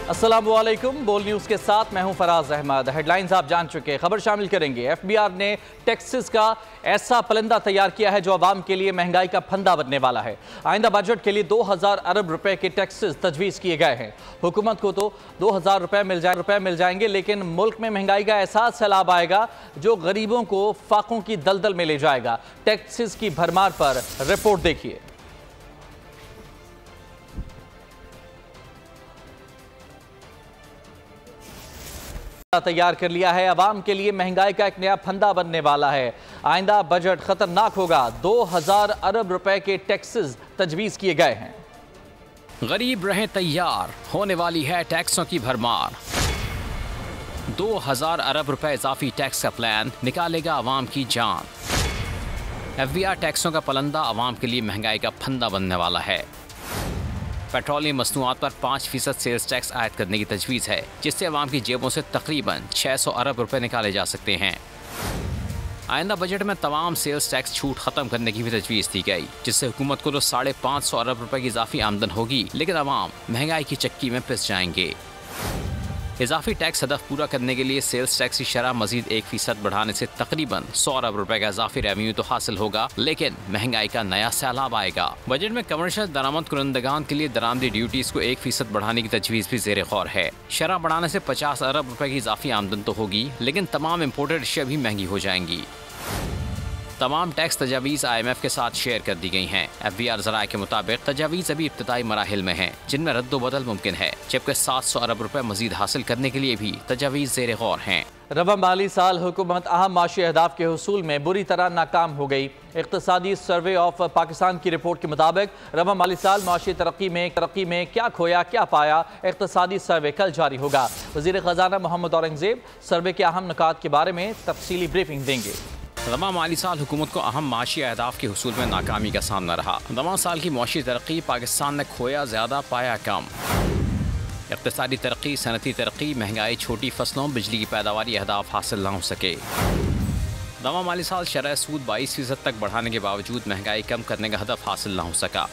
अस्सलामुअलैकुम। बोल न्यूज़ के साथ मैं हूं फराज अहमद। हेडलाइंस आप जान चुके। खबर शामिल करेंगे। एफबीआर ने टैक्सेस का ऐसा पलंदा तैयार किया है जो अवाम के लिए महंगाई का फंदा बनने वाला है। आइंदा बजट के लिए 2000 अरब रुपए के टैक्सेस तजवीज़ किए गए हैं। हुकूमत को तो 2000 रुपए मिल जाएंगे, लेकिन मुल्क में महंगाई का एहसास सैलाब आएगा जो गरीबों को फाकों की दलदल में ले जाएगा। टैक्सेस की भरमार पर रिपोर्ट देखिए। तैयार कर लिया है। अवाम के लिए महंगाई का एक नया फंदा बनने वाला है। आइंदा बजट खतरनाक होगा। 2000 अरब रुपए के टैक्सेस तजवीज़ किए गए हैं। गरीब रहें तैयार, होने वाली है टैक्सों की भरमार। 2000 अरब रुपए इजाफी टैक्स का प्लान निकालेगा अवाम की जान। एफबीआर टैक्सों का पलंदा अवाम के लिए महंगाई का फंदा बनने वाला है। पेट्रोलियम मसनूआत पर 5% सेल्स टैक्स आयद करने की तजवीज़ है, जिससे अवाम की जेबों से तकरीबन 600 अरब रुपए निकाले जा सकते हैं। आइंदा बजट में तमाम सेल्स टैक्स छूट खत्म करने की भी तजवीज़ दी गई, जिससे हुकूमत को तो 550 अरब रुपए की इजाफी आमदन होगी, लेकिन अवाम महंगाई की चक्की में पिस जाएंगे। इजाफी टैक्स हदफ पूरा करने के लिए सेल्स टैक्स की शरह मजीद 1% बढ़ाने से तकरीबन 100 अरब रुपए का इजाफी रेवेन्यू तो हासिल होगा, लेकिन महंगाई का नया सैलाब आएगा। बजट में कमर्शियल दरामद कुनंदगान के लिए दरामदी ड्यूटीज को 1% बढ़ाने की तजवीज़ भी ज़ेर गौर है। शरह बढ़ाने से 50 अरब रुपए की इजाफी आमदन तो होगी, लेकिन तमाम इम्पोर्टेड अशिया भी महंगी हो जाएंगी। तमाम टैक्स तजावीज़ IMF के साथ शेयर कर दी गई हैं। एफबीआर ज़राए के मुताबिक तजावीज़ अभी इब्तदाई मराहिल में हैं, जिनमें रद्दोबदल मुमकिन है, जबकि 700 अरब रुपए मजीद हासिल करने के लिए भी तजावीज़ ज़ेर गौर हैं। रवा माली साल हुकूमत अहम माशी अहदाफ के हुसूल में बुरी तरह नाकाम हो गई। इक़्तिसादी सर्वे ऑफ पाकिस्तान की रिपोर्ट के मुताबिक रवा माली साल माशी तरक्की में क्या खोया क्या पाया, इक़्तिसादी सर्वे कल जारी होगा। वज़ीर ख़जाना मोहम्मद औरंगज़ेब सर्वे के अहम नुकात के बारे में तफसीली ब्रीफिंग देंगे। रवा माली साल हुकूमत को अहम माशी अहदाफ के हुसूल में नाकामी का सामना रहा। रवा साल की माशी तरक्की पाकिस्तान ने खोया ज़्यादा पाया कम। इक़्तिसादी तरक्की, सनती तरक्की, महंगाई, छोटी फसलों, बिजली की पैदावारी अहदाफ हासिल न हो सके। रवा माली साल शरह सूद 22% तक बढ़ाने के बावजूद महंगाई कम करने का हदफ हासिल न हो सका।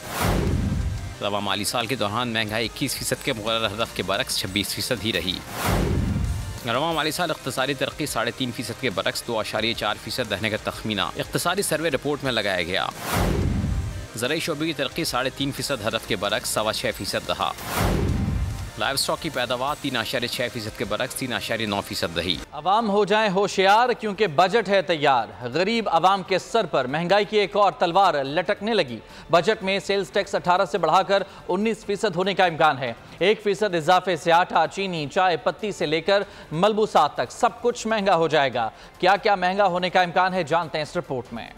रवा माली साल के दौरान महंगाई 21% के मुक़र्रर हदफ के बरक्स 26% ही रही। रवा माली साल इक़्तिसादी तरक्की 3.5% के बरक्स 2.4% रहने का तखमीना इक़्तिसादी सर्वे रिपोर्ट में लगाया गया। ज़राई शोबे की तरक्की 3.5% हदफ के बरक्स 6.25% रहा। लाइव स्टॉक की पैदावार 3.6% के बरक्स 3.9% रही। अवाम हो जाएं होशियार, क्योंकि बजट है तैयार। गरीब अवाम के सर पर महंगाई की एक और तलवार लटकने लगी। बजट में सेल्स टैक्स 18 से बढ़ाकर 19% होने का इम्कान है। 1% इजाफे से आटा, चीनी, चाय पत्ती से लेकर मलबूसात तक सब कुछ महंगा हो जाएगा। क्या क्या महंगा होने का इम्कान है, जानते हैं इस रिपोर्ट में।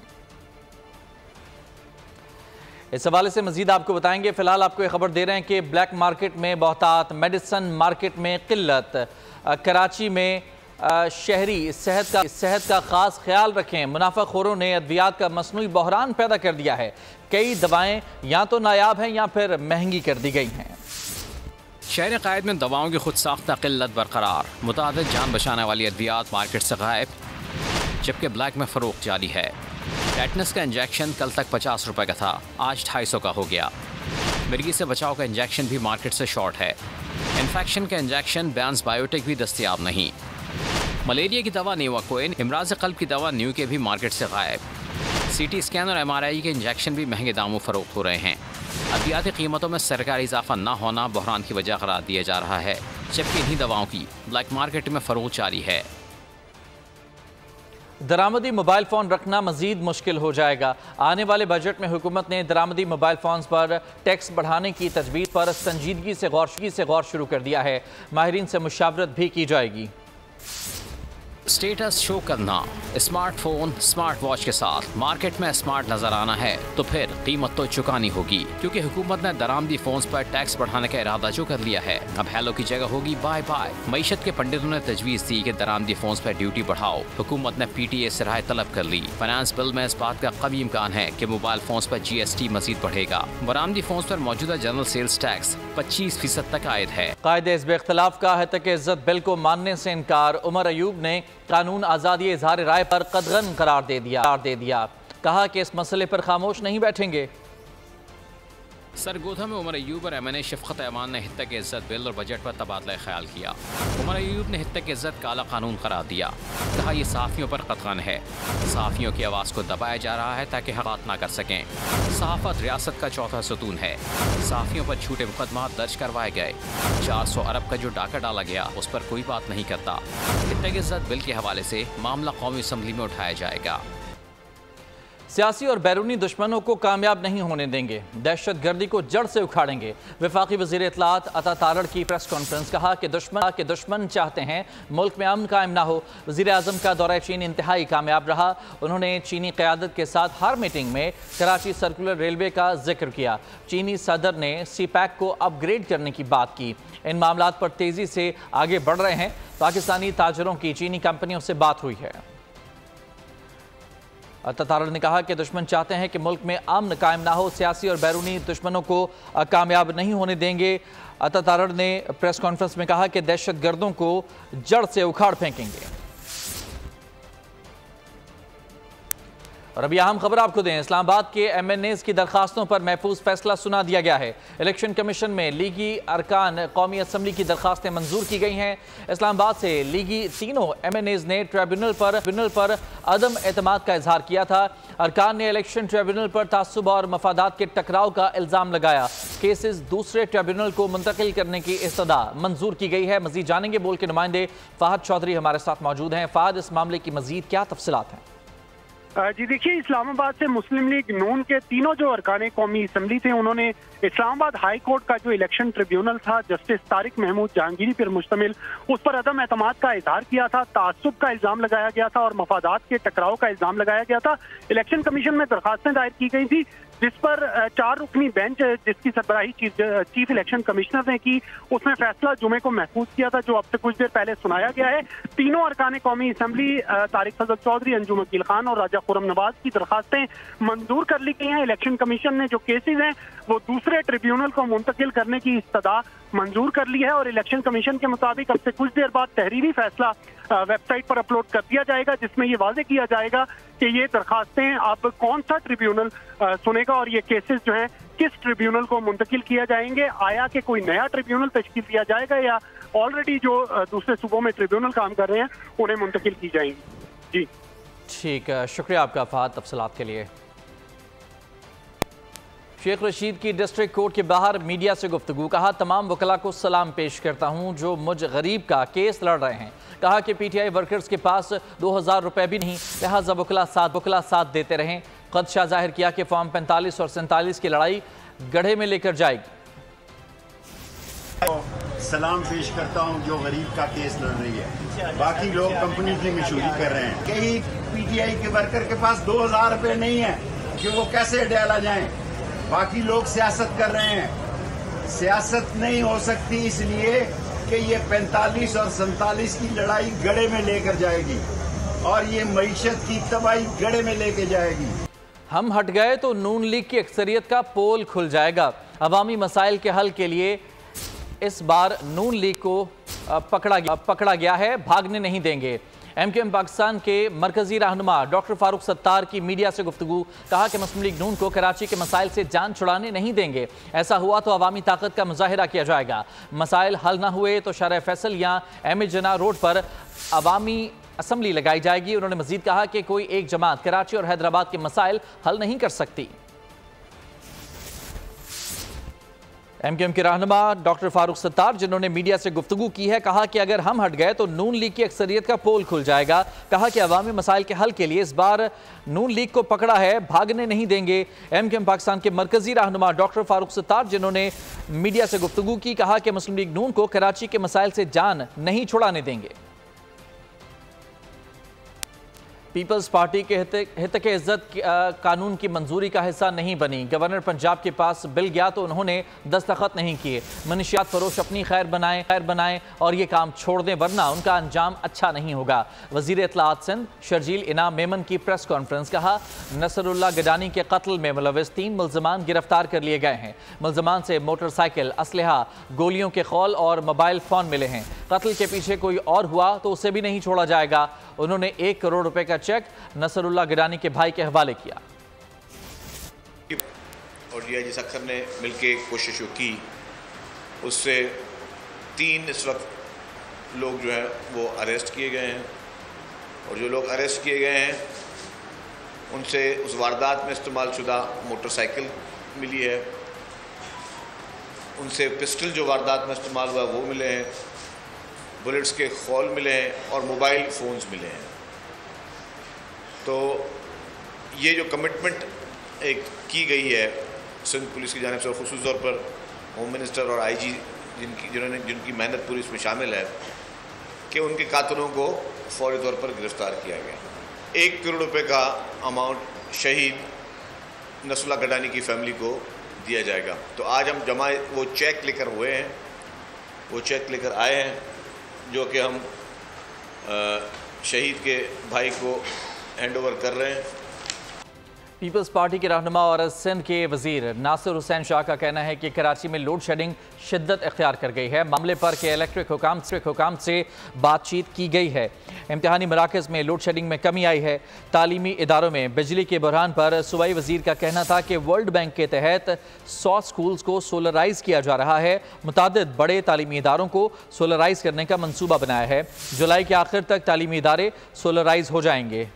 इस हवाले से मजीद आपको बताएंगे। फिलहाल आपको ये खबर दे रहे हैं कि ब्लैक मार्केट में बहुतात, मेडिसन मार्केट में किल्लत, कराची में शहरी सेहत का खास ख्याल रखें। मुनाफाखोरों ने अद्वियात का मसनूई बहरान पैदा कर दिया है। कई दवाएं या तो नायाब हैं या फिर महंगी कर दी गई हैं। शहर क़ायद में दवाओं की खुद साख्ता किल्लत बरकरार। मुतादिद जान बचाने वाली अद्वियात मार्केट से गायब, जबकि ब्लैक में फ़रोख्त जारी है। टेटनस का इंजेक्शन कल तक 50 रुपए का था, आज 250 का हो गया। मिर्गी से बचाव का इंजेक्शन भी मार्केट से शॉर्ट है। इन्फेक्शन का इंजेक्शन बैन्स बायोटेक भी दस्तियाब नहीं। मलेरिया की दवा नेवाकोइन, इमराज क़ल्ब की दवा न्यू के भी मार्केट से गायब। CT स्कैन और MRI के इंजेक्शन भी महंगे दामों फरोख्त हो रहे हैं। अद्वियाती कीमतों में सरकारी इजाफा न होना बहरान की वजह करार दिया जा रहा है, जबकि इन्हीं दवाओं की ब्लैक मार्केट में फरोख्त जारी है। दरामदी मोबाइल फ़ोन रखना मज़ीद मुश्किल हो जाएगा। आने वाले बजट में हुकूमत ने दरामदी मोबाइल फ़ोन्स पर टैक्स बढ़ाने की तजवीज़ पर संजीदगी से गौर शुरू कर दिया है। माहिरीन से मुशावरत भी की जाएगी। स्टेटस शो करना, स्मार्टफोन, स्मार्ट वॉच के साथ मार्केट में स्मार्ट नजर आना है तो फिर कीमत तो चुकानी होगी, क्योंकि हुकूमत ने दरामदी फोन्स पर टैक्स बढ़ाने का इरादा जो कर लिया है। अब हेलो की जगह होगी बाय बाय। मईशत के पंडितों ने तजवीज़ दी कि दरामदी फोन्स पर ड्यूटी बढ़ाओ। हुकूमत ने PTA से राय तलब कर ली। फाइनेंस बिल में इस बात का कभी इम्कान है कि मोबाइल फोन्स पर GST मजीद बढ़ेगा। दरामदी फोन्स पर मौजूदा जनरल सेल्स टैक्स 25% तक आयद है। कायदे हिज़्ब इख्तिलाफ का हतक इज़्ज़त बिल को मानने से इनकार। उमर अयूब ने कानून आज़ादी इज़हार राय पर कदगन करार दे दिया। कहा कि इस मसले पर खामोश नहीं बैठेंगे। सरगोधा में उमर अयूब और MNA शफकत ऐवान ने हित्तक इज्जत बिल और बजट पर तबादला ख्याल किया। उमर अयूब ने हित्तक इज्जत काला कानून करार दिया। कहा यह सहाफ़ियों पर कतगन है। सहाफ़ियों की आवाज़ को दबाया जा रहा है ताकि हक़ाक़त ना कर सकें। सहाफ़त रियासत का चौथा सतून है। सहाफ़ियों पर झूठे मुकदमा दर्ज करवाए गए। 400 अरब का जो डाका डाला गया उस पर कोई बात नहीं करता। हित्तक इज्जत बिल के हवाले से मामला कौमी असम्बली में उठाया जाएगा। सियासी और बैरूनी दुश्मनों को कामयाब नहीं होने देंगे, दहशत गर्दी को जड़ से उखाड़ेंगे। वफाकी वज़ीर इत्तलात अता तारड़ की प्रेस कॉन्फ्रेंस। कहा कि दुश्मन चाहते हैं मुल्क में अमन कायम ना हो। वज़ीर आज़म का दौरा चीन इंतहाई कामयाब रहा। उन्होंने चीनी क़यादत के साथ हर मीटिंग में कराची सर्कुलर रेलवे का जिक्र किया। चीनी सदर ने CPEC को अपग्रेड करने की बात की। इन मामलात पर तेज़ी से आगे बढ़ रहे हैं। पाकिस्तानी ताजरों की चीनी कंपनियों से बात हुई है। अता तारड़ ने कहा कि दुश्मन चाहते हैं कि मुल्क में अमन कायम ना हो, सियासी और बैरूनी दुश्मनों को कामयाब नहीं होने देंगे। अता तारड़ ने प्रेस कॉन्फ्रेंस में कहा कि दहशत गर्दों को जड़ से उखाड़ फेंकेंगे। और अभी अहम खबर आपको दें, इस्लामाबाद के MNAs की दरखास्तों पर महफूज फैसला सुना दिया गया है। इलेक्शन कमीशन में लीगी अरकान कौमी असम्बली की दरखास्तें मंजूर की गई हैं। इस्लामाबाद से लीगी तीनों MNAs ने ट्रिब्यूनल पर अदम एतमाद का इजहार किया था। अरकान ने इलेक्शन ट्रिब्यूनल पर तासुब और मफादात के टकराव का इल्ज़ाम लगाया। केसेस दूसरे ट्रिब्यूनल को मुंतकिल करने की इस्तदा मंजूर की गई है। मजीद जानेंगे, बोल के नुमाइंदे फ़हद चौधरी हमारे साथ मौजूद हैं। फ़हद, इस मामले की मजीद क्या तफसीलात हैं? जी देखिए, इस्लामाबाद से मुस्लिम लीग नून के तीनों जो अरकान कौमी असम्बली थे, उन्होंने इस्लामाबाद हाई कोर्ट का जो इलेक्शन ट्रिब्यूनल था जस्टिस तारिक महमूद जहांगीरी पर मुश्तमिल, उस पर अदम एतमाद का इजहार किया था। तासुब का इल्जाम लगाया गया था और मफादात के टकराव का इल्जाम लगाया गया था। इलेक्शन कमीशन में दरखास्तें दायर की गई थी, जिस पर 4 रुकनी बेंच जिसकी सरबराही चीफ इलेक्शन कमिश्नर ने की, उसने फैसला जुमे को महफूज किया था, जो अब से कुछ देर पहले सुनाया गया है। तीनों अरकान कौमी असम्बली तारिक फजल चौधरी, अंजुम वकील खान और राजा खुरम नवाज की दरखास्तें मंजूर कर ली गई हैं। इलेक्शन कमीशन ने जो केसेज हैं वो दूसरे ट्रिब्यूनल को मुंतकिल करने की इस्तदा मंजूर कर ली है और इलेक्शन कमीशन के मुताबिक अब से कुछ देर बाद तहरीरी फैसला वेबसाइट पर अपलोड कर दिया जाएगा, जिसमें ये वाजे किया जाएगा कि ये दरखास्तें अब कौन सा ट्रिब्यूनल सुनेगा और ये केसेस जो हैं किस ट्रिब्यूनल को मुंतकिल किया जाएंगे। आया कि कोई नया ट्रिब्यूनल तश्कील दिया जाएगा या ऑलरेडी जो दूसरे सूबों में ट्रिब्यूनल काम कर रहे हैं उन्हें मुंतकिल की जाएंगी। जी ठीक है, शुक्रिया आपका फ़हद तफसीलात के लिए। शेख रशीद की डिस्ट्रिक्ट कोर्ट के बाहर मीडिया से गुफ्तगू। कहा, तमाम वकला को सलाम पेश करता हूँ जो मुझ गरीब का केस लड़ रहे हैं। कहा कि PTI वर्कर्स के पास 2000 रुपए भी नहीं, लिहाजा वकला साथ देते रहें। खदशा जाहिर किया कि फॉर्म 45 और 47 की लड़ाई गढ़े में लेकर जाएगी। सलाम पेश करता हूं जो गरीब का केस लड़ रही है। बाकी लोग कंपनी की मशहूरी कर रहे हैं। कई PTI के वर्कर के पास 2000 रुपए नहीं है कि वो कैसे डाला जाए। बाकी लोग सियासत कर रहे हैं। सियासत नहीं हो सकती इसलिए कि ये 45 और 47 की लड़ाई गड़े में लेकर जाएगी और ये मईशत की तबाही गड़े में लेकर जाएगी। हम हट गए तो नून लीग की अक्सरियत का पोल खुल जाएगा। अवामी मसाइल के हल के लिए इस बार नून लीग को पकड़ा गया है, भागने नहीं देंगे। MKM पाकिस्तान के मरकजी रहनुमा डॉक्टर फारूक सत्तार की मीडिया से गुफ्तगू। कहा कि मुस्लिम लीग नून को कराची के मसाइल से जान छुड़ाने नहीं देंगे। ऐसा हुआ तो अवामी ताकत का मुजाहिरा किया जाएगा। मसाइल हल ना हुए तो शारा फैसल या MA जना रोड पर अवामी असम्बली लगाई जाएगी। उन्होंने मजीद कहा कि कोई एक जमात कराची और हैदराबाद के मसाइल हल नहीं कर सकती। MKM के रहनुमा डॉक्टर फारूक सत्तार, जिन्होंने मीडिया से गुफ्तगू की है, कहा कि अगर हम हट गए तो नून लीग की अक्सरियत का पोल खुल जाएगा। कहा कि अवामी मसाइल के हल के लिए इस बार नून लीग को पकड़ा है, भागने नहीं देंगे। MKM पाकिस्तान के मरकजी रहनुमा डॉक्टर फारूक सत्तार, जिन्होंने मीडिया से गुफ्तगू की, कहा कि मुस्लिम लीग नून को कराची के मसाइल से जान नहीं छुड़ाने देंगे। पीपल्स पार्टी के हित के इज्जत कानून की मंजूरी का हिस्सा नहीं बनी। गवर्नर पंजाब के पास बिल गया तो उन्होंने दस्तखत नहीं किए। मनशियात फरोश अपनी खैर बनाएं और ये काम छोड़ दें, वरना उनका अंजाम अच्छा नहीं होगा। वजीर इत्तलात सिंध शर्जील इनाम मेमन की प्रेस कॉन्फ्रेंस। कहा, नसरुल्लाह गडानी के कत्ल में मुलविस 3 मुल्ज़मान गिरफ्तार कर लिए गए हैं। मुल्ज़मान से मोटरसाइकिल, असलहा, गोलियों के खौल और मोबाइल फ़ोन मिले हैं। कत्ल के पीछे कोई और हुआ तो उसे भी नहीं छोड़ा जाएगा। उन्होंने 1 करोड़ रुपए का चेक नसरुल्लाह गडानी के भाई के हवाले किया। और डीआईजी सखर ने मिलके कोशिश की, उससे 3 इस वक्त लोग जो है वो अरेस्ट किए गए हैं। और जो लोग अरेस्ट किए गए हैं उनसे उस वारदात में इस्तेमाल शुदा मोटरसाइकिल मिली है, उनसे पिस्टल जो वारदात में इस्तेमाल हुआ वो मिले हैं, बुलेट्स के खौल मिले हैं और मोबाइल फ़ोन्स मिले हैं। तो ये जो कमिटमेंट एक की गई है सिंध पुलिस की जानिब से, और ख़ुसूस तौर पर होम मिनिस्टर और आईजी जिनकी मेहनत पूरी इसमें शामिल है, कि उनके कातिलों को फौरी तौर पर गिरफ़्तार किया गया। 1 करोड़ रुपए का अमाउंट शहीद नसरुल्लाह गडानी की फैमिली को दिया जाएगा। तो आज हम जमा वो चेक लेकर हुए हैं, वो चेक लेकर आए हैं, जो कि हम शहीद के भाई को हैंडओवर कर रहे हैं। पीपल्स पार्टी के रहनुमा और सिंध के वजीर नासिर हुसैन शाह का कहना है कि कराची में लोड शेडिंग शिद्दत इख्तियार कर गई है। मामले पर के इलेक्ट्रिक हुकाम से बातचीत की गई है। इम्तिहानी मराकज़ में लोड शेडिंग में कमी आई है। तालीमी इदारों में बिजली के बहरान पर सूबाई वजीर का कहना था कि वर्ल्ड बैंक के तहत 100 स्कूल्स को सोलराइज किया जा रहा है। मुतादिद बड़े तालीमी इदारों को सोलराइज करने का मंसूबा बनाया है। जुलाई के आखिर तक तालीमी इदारे सोलराइज हो जाएंगे।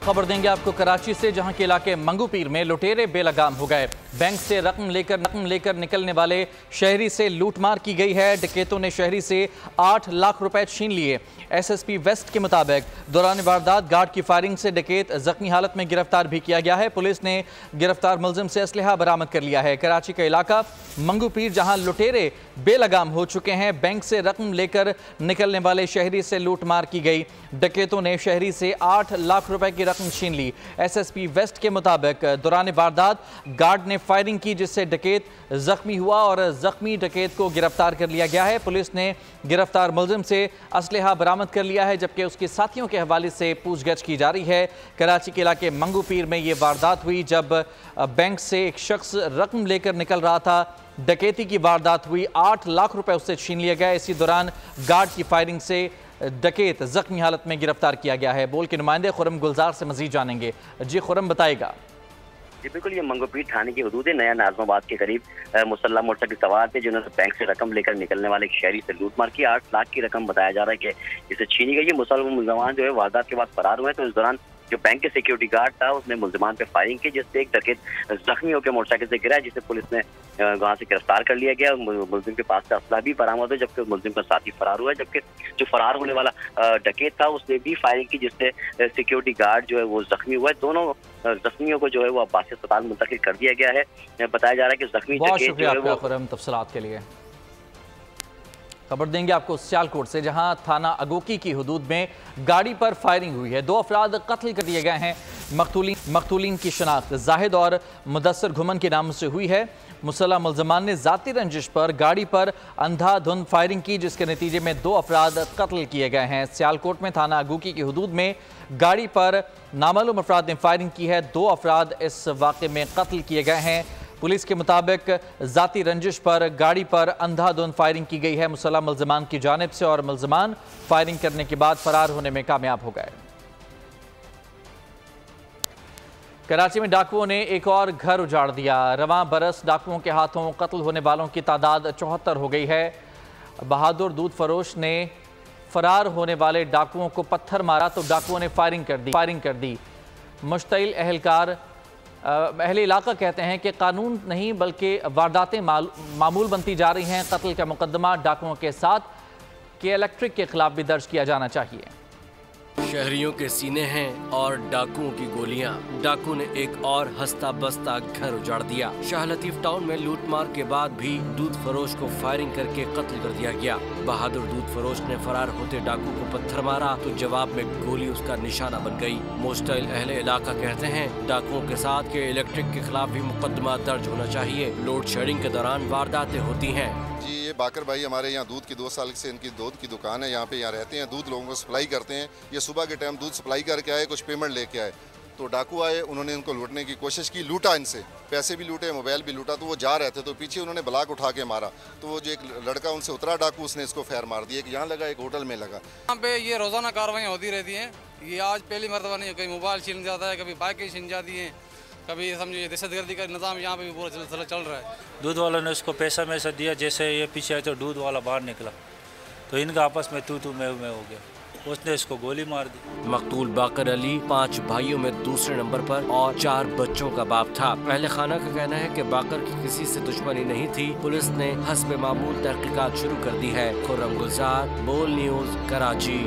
खबर देंगे आपको कराची से, जहां के इलाके मंगूपीर में लुटेरे बेलगाम हो गए। बैंक से रकम लेकर निकलने वाले शहरी से लूटमार की गई है। डकैतों ने शहरी से 8 लाख रुपए छीन लिए। एसएसपी वेस्ट के मुताबिक दौरान वारदात गार्ड की फायरिंग से डकैत जख्मी हालत में गिरफ्तार भी किया गया है। पुलिस ने गिरफ्तार मुलजिम से असलहा बरामद कर लिया है। कराची का इलाका मंगूपीर, जहां लुटेरे बेलगाम हो चुके हैं। बैंक से रकम लेकर निकलने वाले शहरी से लूटमार की गई। डकैतों ने शहरी से 8 लाख रुपए की रकम छीन ली। एसएसपी वेस्ट के मुताबिक दौरान वारदात गार्ड ने फायरिंग की, जिससे डकैत जख्मी हुआ और जख्मी डकैत को गिरफ्तार कर लिया गया है। पुलिस ने गिरफ्तार मुलजिम से असलहा बरामद कर लिया है, जबकि उसके साथियों के हवाले से पूछगछ की जा रही है। कराची के इलाके मंगूपीर में ये वारदात हुई जब बैंक से एक शख्स रकम लेकर निकल रहा था। डकैती की वारदात हुई, 8 लाख रुपए उससे छीन लिया गया। इसी दौरान गार्ड की फायरिंग से डकैत जख्मी हालत में गिरफ्तार किया गया है। बोल के नुमाइंदे खुरम गुलजार से मजीद जानेंगे। जी खुरम, बताएगा। जी बिल्कुल, ये मंगूपीर थाने की हदूद है। नया नाज़माबाद के करीब मुसल्ला मोटरसाइकिल सवार थे, जिन्होंने बैंक से रकम लेकर निकलने वाले एक शहरी से लूटमार की। 8 लाख की रकम बताया जा रहा है कि इसे छीनी गई है। मुसलमान जो है वारदात के बाद फरार हुए। तो इस दौरान जो बैंक के सिक्योरिटी गार्ड था उसने मुलजिमान पे फायरिंग की, जिससे एक डकैत जख्मी होकर मोटरसाइकिल से गिरा, जिसे पुलिस ने वहां से गिरफ्तार कर लिया गया। मुलजिम के पास से असला भी बरामद हुआ, जबकि मुलजिम का साथी फरार हुआ। जबकि जो फरार होने वाला डकैत था उसने भी फायरिंग की, जिससे सिक्योरिटी गार्ड जो है वो जख्मी हुआ है। दोनों जख्मियों को जो है वो अब्बासी अस्पताल मुंतकिल कर दिया गया है। बताया जा रहा है कि जख्मी डकैत जो है वो तफसीलात के लिए खबर देंगे आपको सियालकोट से, जहां थाना अगोकी की हुदूद में गाड़ी पर फायरिंग हुई है। 2 अफराद कत्ल कर दिए गए हैं। मकतूलीन की शनाख्त जाहिद और मुदस्सर घुमन के नाम से हुई है। मुसल्लह मुलजमान ने जाती रंजिश पर गाड़ी पर अंधाधुंध फायरिंग की, जिसके नतीजे में 2 अफराद कत्ल किए गए हैं। सियालकोट में थाना अगोकी की हुदूद में गाड़ी पर नामालूम अफराद ने फायरिंग की है। 2 अफराद इस वाक़े में कत्ल किए गए हैं। पुलिस के मुताबिक जाती रंजिश पर गाड़ी पर अंधाधुंध फायरिंग की गई है मुसल्लह मुलजमान की जानिब से, और मुलजमान फायरिंग करने के बाद फरार होने में कामयाब हो गए। कराची में डाकुओं ने एक और घर उजाड़ दिया। रवां बरस डाकुओं के हाथों कत्ल होने वालों की तादाद 74 हो गई है। बहादुर दूध फरोश ने फरार होने वाले डाकुओं को पत्थर मारा तो डाकुओं ने फायरिंग कर दी। मुश्तइल अहले इलाका कहते हैं कि कानून नहीं बल्कि वारदातें मामूल बनती जा रही हैं। कत्ल का मुकदमा डाकुओं के साथ के इलेक्ट्रिक के खिलाफ भी दर्ज किया जाना चाहिए। शहरियों के सीने हैं और डाकुओं की गोलियां। डाकू ने एक और हंसता बसता घर उजाड़ दिया। शाह लतीफ टाउन में लूटमार के बाद भी दूध फरोश को फायरिंग करके कत्ल कर दिया गया। बहादुर दूध फरोश ने फरार होते डाकू को पत्थर मारा तो जवाब में गोली उसका निशाना बन गई। मुश्तइल अहले इलाका कहते हैं डाकुओं के साथ के इलेक्ट्रिक के खिलाफ भी मुकदमा दर्ज होना चाहिए। लोड शेडिंग के दौरान वारदातें होती हैं। जी, ये बाकर भाई हमारे यहाँ दूध की 2 साल से इनकी दूध की दुकान है, यहाँ पे यहाँ रहते हैं, दूध लोगों को सप्लाई करते हैं। ये सुबह के टाइम दूध सप्लाई करके आए, कुछ पेमेंट लेके आए तो डाकू आए, उन्होंने इनको लूटने की कोशिश की, लूटा इनसे, पैसे भी लूटे, मोबाइल भी लूटा। तो वो जा रहे थे तो पीछे उन्होंने ब्लाक उठा के मारा तो वो जो एक लड़का उनसे उतरा डाकू, उसने इसको फायर मार दिया। एक यहाँ लगा, एक होटल में लगा। यहाँ पे ये रोजाना कार्रवाई होती रहती है। ये आज पहली मरतबा नहीं है, कभी मोबाइल छीन जाता है, कभी बाइकें छीन जाती हैं, कभी समझो ये दहशतगर्दी का निज़ाम यहाँ पे भी पूरा चल रहा है। दूध वाला ने उसको पैसा में से दिया, जैसे ये पीछे आए तो दूध वाला बाहर निकला तो इनका आपस में तू मैं हो गया, उसने इसको गोली मार दी। मकतूल बाकर अली 5 भाइयों में दूसरे नंबर पर और 4 बच्चों का बाप था। अहले खाना का कहना है कि बाकर की किसी से दुश्मनी नहीं थी। पुलिस ने हस्बे मामूल तहकीकात शुरू कर दी है। खुर्रम गुलजार, बोल न्यूज, कराची।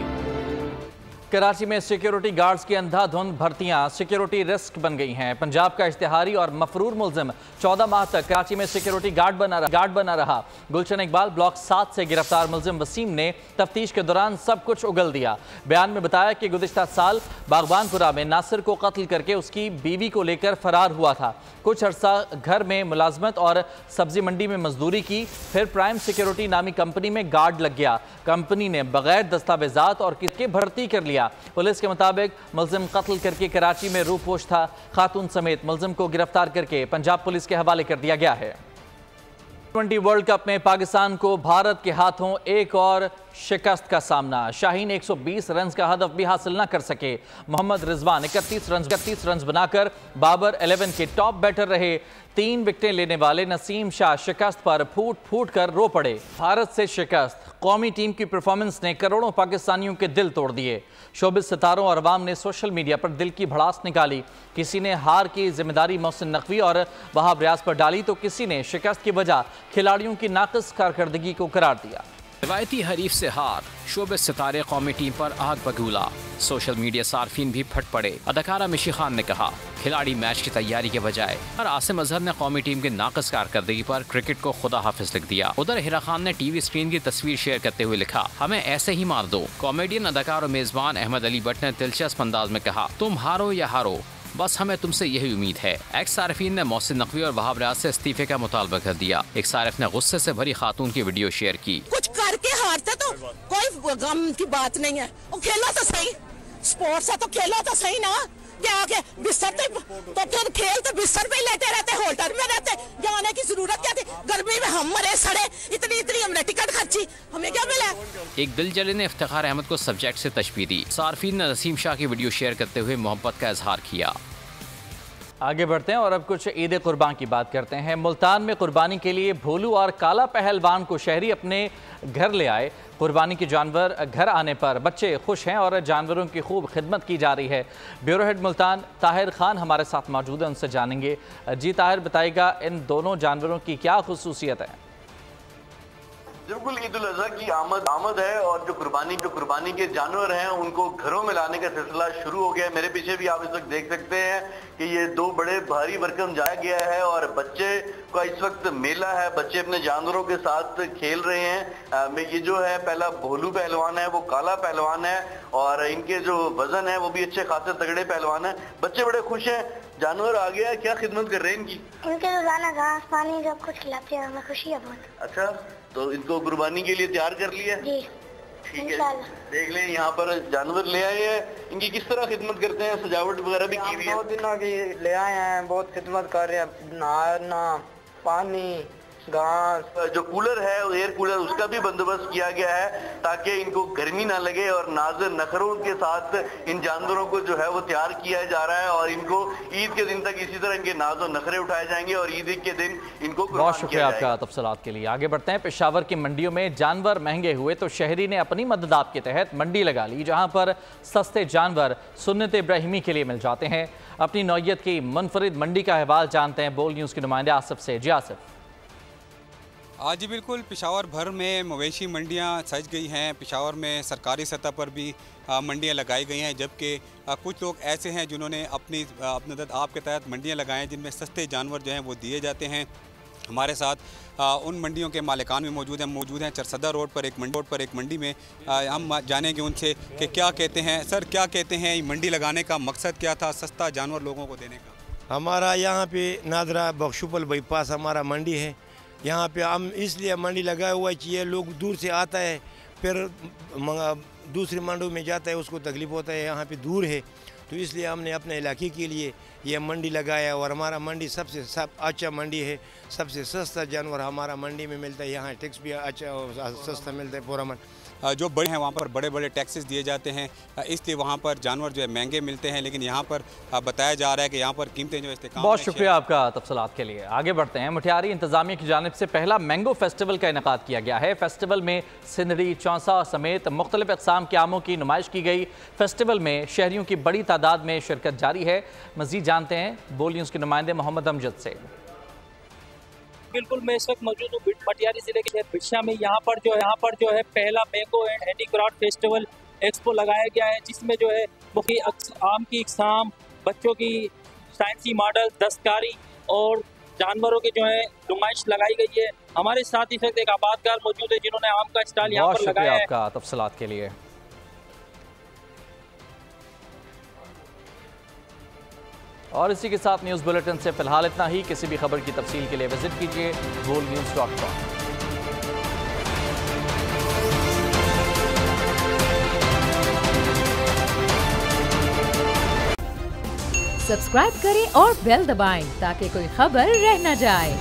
कराची में सिक्योरिटी गार्ड्स की अंधाधुंध भर्तियां सिक्योरिटी रिस्क बन गई हैं। पंजाब का इश्तिहारी और मफरूर मुलजिम 14 माह तक कराची में सिक्योरिटी गार्ड बना रहा। गुलशन इकबाल ब्लॉक 7 से गिरफ्तार मुलजिम वसीम ने तफ्तीश के दौरान सब कुछ उगल दिया। बयान में बताया कि गुज़िश्ता साल बागबानपुरा में नासिर को कत्ल करके उसकी बीवी को लेकर फरार हुआ था। कुछ अरसा घर में मुलाजमत और सब्जी मंडी में मजदूरी की, फिर प्राइम सिक्योरिटी नामी कंपनी में गार्ड लग गया। कंपनी ने बगैर दस्तावेजात और किसके भर्ती कर लिया। पुलिस के मुताबिक मुलजिम कत्ल करके कराची में रूपोश था। खातून समेत मुलजिम को गिरफ्तार करके पंजाब पुलिस के हवाले कर दिया गया है। T20 वर्ल्ड कप में पाकिस्तान को भारत के हाथों एक और शिकस्त का सामना। शाहीन 120 रन का हदफ भी हासिल न कर सके। मोहम्मद रिजवान 31 रन बनाकर बाबर 11 के टॉप बैटर रहे। 3 विकेटें लेने वाले नसीम शाह शिकस्त पर फूट कर रो पड़े। भारत से शिकस्त, कौमी टीम की परफॉर्मेंस ने करोड़ों पाकिस्तानियों के दिल तोड़ दिए। शोबिस सितारों और अवाम ने सोशल मीडिया पर दिल की भड़ास निकाली। किसी ने हार की जिम्मेदारी मोहसिन नकवी और वहाब रियाज पर डाली तो किसी ने शिकस्त की वजह खिलाड़ियों की नाक़िस कारकर्दगी को करार दिया। रिवायती हरीफ से हार, शोबिस सितारे कौमी टीम पर आग बगूला। सोशल मीडिया सार्फिन भी फट पड़े। अदाकारा मिशी खान ने कहा खिलाड़ी मैच की तैयारी के बजाय और आसिम अजहर ने कौमी टीम की नाक़िस कारकर्दगी पर क्रिकेट को खुदा हाफिज लिख दिया। उधर हिरा खान ने टीवी स्क्रीन की तस्वीर शेयर करते हुए लिखा हमें ऐसे ही मार दो। कॉमेडियन, अदाकार और मेजबान अहमद अली भट्ट ने दिलचस्प अंदाज में कहा तुम हारो या हारो, बस हमें तुमसे यही उम्मीद है। एक्स सारिफीन ने मोहसिन नकवी और वहाब रियाज से इस्तीफे का मुतालबा कर दिया। एक सारिफ ने गुस्से से भरी खातून की वीडियो शेयर की। कुछ करके हारते तो कोई गम की बात नहीं है, वो खेला तो सही, स्पोर्ट्स है तो खेला तो सही ना। आगे बिस्तर तो फिर खेल तो बिस्तर पे लेटे रहते, होटल में रहते, जाने की जरूरत क्या थी? गर्मी में हम मरे सड़े, इतनी हमने टिकट खर्ची, हमें क्या मिला? एक दिल जले ने इफ्तिखार अहमद को सब्जेक्ट से तशबीह दी। सार्फिन ने नसीम शाह की वीडियो शेयर करते हुए मोहब्बत का इजहार किया। आगे बढ़ते हैं और अब कुछ ईद कुर्बान की बात करते हैं। मुल्तान में कुर्बानी के लिए भोलू और काला पहलवान को शहरी अपने घर ले आए। कुर्बानी के जानवर घर आने पर बच्चे खुश हैं और जानवरों की खूब खिदमत की जा रही है। ब्यूरो हेड मुल्तान ताहिर खान हमारे साथ मौजूद है, उनसे जानेंगे। जी ताहिर, बताइएगा इन दोनों जानवरों की क्या खुसूसियत है? बिल्कुल ईद उल अजहा की आमद है और जो कुर्बानी के जानवर हैं उनको घरों में लाने का सिलसिला शुरू हो गया है। मेरे पीछे भी आप इस वक्त देख सकते हैं कि ये 2 बड़े भारी भरकम जाया गया है और बच्चे का इस वक्त मेला है। बच्चे अपने जानवरों के साथ खेल रहे हैं। ये जो है पहला भोलू पहलवान है, वो काला पहलवान है और इनके जो वजन है वो भी अच्छे खासे तगड़े पहलवान है। बच्चे बड़े खुश हैं, जानवर आ गया। क्या खिदमत कर रहे हैं इनकी? इनके रोजाना घास पानी सब कुछ खिलाते हैं, हमें खुशी है बहुत। अच्छा, तो इनको कुर्बानी के लिए तैयार कर लिया? जी ठीक है। देख लें यहाँ पर जानवर ले आए हैं, इनकी किस तरह खिदमत करते हैं? सजावट वगैरह भी की हुई है? 2 दिनों की ले आए हैं, बहुत खिदमत कर रहे हैं। नहाना, पानी, घास, जो कूलर है एयर कूलर उसका भी बंदोबस्त किया गया है ताकि इनको गर्मी ना लगे और नाज़ नखरों के साथ इन जानवरों को जो है वो तैयार किया जा रहा है और इनको ईद के दिन तक इसी तरह इनके नाज़ और नखरे उठाए जाएंगे और ईद के दिन इनको बहुत शुक्रिया आपका तफसीलात के लिए। आगे बढ़ते हैं। पेशावर की मंडियों में जानवर महंगे हुए तो शहरी ने अपनी मदद आप के तहत मंडी लगा ली, जहाँ पर सस्ते जानवर सुन्नत इब्राहिमी के लिए मिल जाते हैं। अपनी नौयत की मुनफरिद मंडी का अहवाल जानते हैं बोल न्यूज़ के नुमाइंदे आसिफ से। जी आसिफ। जी बिल्कुल, पेशावर भर में मवेशी मंडियां सज गई हैं। पेशावर में सरकारी सतह पर भी मंडियां लगाई गई हैं, जबकि कुछ लोग ऐसे हैं जिन्होंने अपनी मदद आप के तहत मंडियां लगाए हैं जिनमें सस्ते जानवर जो हैं वो दिए जाते हैं। हमारे साथ उन मंडियों के मालिकान भी मौजूद हैं चरसदा रोड पर एक मंडी में। हम जानेंगे उनसे कि क्या कहते हैं। सर, क्या कहते हैं, मंडी लगाने का मकसद क्या था, सस्ता जानवर लोगों को देने का? हमारा यहाँ पे नादरा बख्शुपल बाईपास हमारा मंडी है। यहाँ पे हम इसलिए मंडी लगाया हुआ है कि ये लोग दूर से आता है फिर दूसरी मंडियों में जाता है, उसको तकलीफ़ होता है, यहाँ पे दूर है, तो इसलिए हमने अपने इलाके के लिए ये मंडी लगाया और हमारा मंडी सबसे अच्छा मंडी है। सबसे सस्ता जानवर हमारा मंडी में मिलता है। यहाँ टैक्स भी अच्छा सस्ता मिलता है पूरा जो बड़े हैं वहाँ पर बड़े बड़े टैक्सेस दिए जाते हैं, इसलिए वहाँ पर जानवर जो है महंगे मिलते हैं। लेकिन यहाँ पर बताया जा रहा है कि यहाँ पर कीमतें जो इस्तेकाम। बहुत शुक्रिया आपका तफसीलात के लिए। आगे बढ़ते हैं। मुठियारी इंतजामिया की जानिब से पहला मैंगो फेस्टिवल का इनेकाद किया गया है। फेस्टिवल में सिंदड़ी, चौंसा समेत मुख्तलिफ अक़साम के आमों की नुमाइश की गई। फेस्टिवल में शहरियों की बड़ी तादाद में शिरकत जारी है। मज़ीद जानते हैं बोल न्यूज़ के नुमाइंदे मोहम्मद अमजद से। बिल्कुल, मैं इस वक्त मौजूद हूँ मटियारी जिले के शहर बिरशा में। यहाँ पर जो है पहला mango and handicraft festival expo लगाया गया है, जिसमें जो है मुख्तलिफ आम की इक़साम, बच्चों की साइंसी मॉडल, दस्तकारी और जानवरों की जो है नुमाइश लगाई गई है। हमारे साथ इस वक्त एक आबादकार मौजूद है जिन्होंने आम का स्टॉल यहाँ पर लगाया है। आपका तफसीलात के लिए। और इसी के साथ न्यूज़ बुलेटिन से फिलहाल इतना ही। किसी भी खबर की तफसील के लिए विजिट कीजिए bolnews.com। सब्सक्राइब करें और बेल दबाएं ताकि कोई खबर रह न जाए।